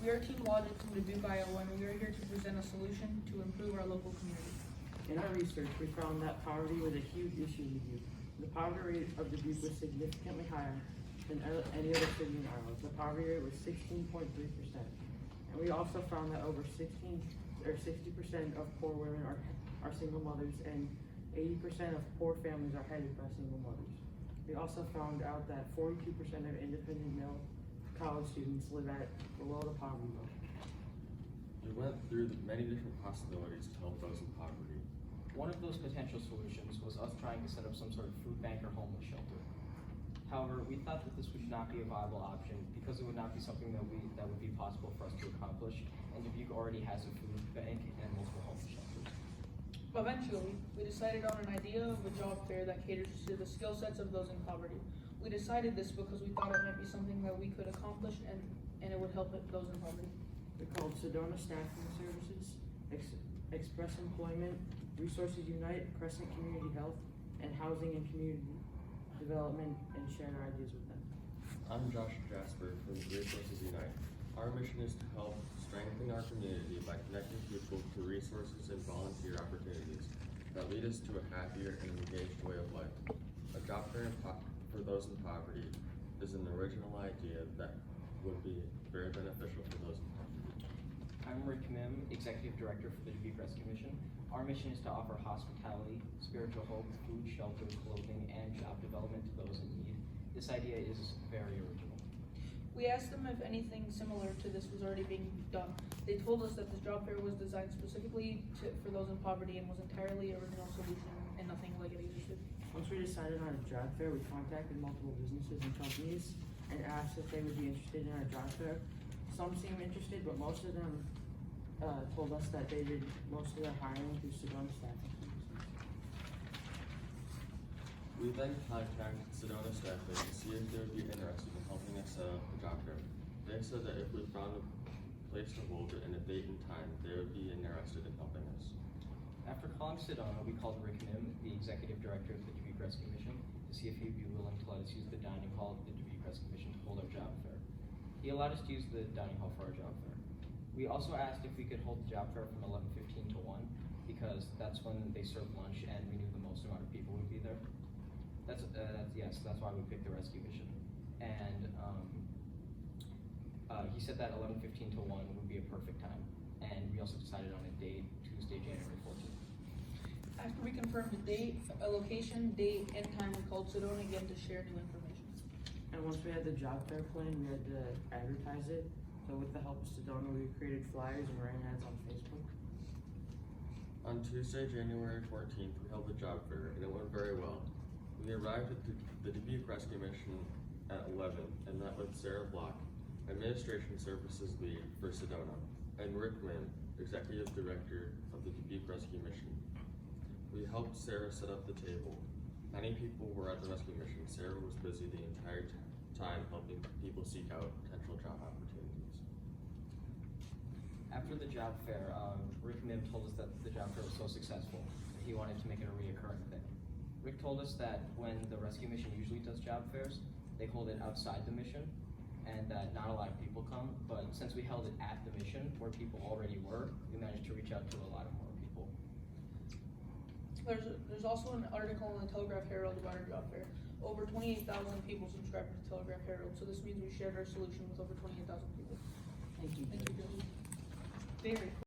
We are Team Logic from Dubuque, Iowa, and we are here to present a solution to improve our local community. In our research, we found that poverty was a huge issue in Dubuque. The poverty rate of Dubuque was significantly higher than any other city in Iowa. The poverty rate was 16.3%. And we also found that over 60% of poor women are single mothers, and 80% of poor families are headed by single mothers. We also found out that 42% of independent male college students live at below the poverty level. We went through many different possibilities to help those in poverty. One of those potential solutions was us trying to set up some sort of food bank or homeless shelter. However, we thought that this would not be a viable option because it would not be something that would be possible for us to accomplish, and Dubuque already has a food bank and multiple homeless shelters. Eventually, we decided on an idea of a job fair that caters to the skill sets of those in poverty. We decided this because we thought it might be something that we could accomplish and it would help those in poverty. They're called Sedona Staffing Services, Express Employment, Resources Unite, Crescent Community Health, and Housing and Community Development, and share our ideas with them. I'm Josh Jasper from Resources Unite. Our mission is to help strengthen our community by connecting people to resources and volunteer opportunities that lead us to a happier and engaged way of life. A job fair for those in poverty is an original idea that would be very beneficial for those in poverty. I'm Rick Mim, Executive Director for the Dubuque Rescue Mission. Our mission is to offer hospitality, spiritual hope, food, shelter, clothing, and job development to those in need. This idea is very original. We asked them if anything similar to this was already being done. They told us that this job fair was designed specifically for those in poverty and was entirely original solution and nothing like it existed. Once we decided on a job fair, we contacted multiple businesses and companies and asked if they would be interested in our job fair. Some seemed interested, but most of them told us that they did most of their hiring through Sedona Staffing Services. We then contacted Sedona Staffing to see if they would be interested in helping us set up a job fair. They said that if we found a place to hold it and a date and time, they would be interested in helping us. After calling Sedona, we called Rick Mim, the Executive Director of the Dubuque Rescue Mission, to see if he'd be willing to let us use the dining hall of the Dubuque Rescue Mission to hold our job fair. He allowed us to use the dining hall for our job fair. We also asked if we could hold the job fair from 11:15 to 1 because that's when they serve lunch and we knew the most amount of people would be there. That's why we picked the rescue mission. And he said that 11:15 to 1 would be a perfect time. And we also decided on a date, Tuesday, January 14th. After we confirmed the date, a location, date, and time, we called Sedona again to share new information. And once we had the job fair plan, we had to advertise it. So with the help of Sedona, we created flyers and ran ads on Facebook. On Tuesday, January 14th, we held the job fair and it went very well. We arrived at the Dubuque Rescue Mission at 11 and met with Sarah Block, Administration Services Lead for Sedona, and Rick Mim, Executive Director of the Dubuque Rescue Mission. We helped Sarah set up the table. Many people were at the rescue mission. Sarah was busy the entire time helping people seek out potential job opportunities. After the job fair, Rick Mim told us that the job fair was so successful that he wanted to make it a reoccurring thing. Rick told us that when the rescue mission usually does job fairs, they hold it outside the mission and that not a lot of people come, but since we held it at the mission where people already were, we managed to reach out to a lot of more people. There's also an article in the Telegraph Herald about our job fair. Over 28,000 people subscribe to the Telegraph Herald, so this means we shared our solution with over 28,000 people. Thank you. Thank you, Josie. Very cool.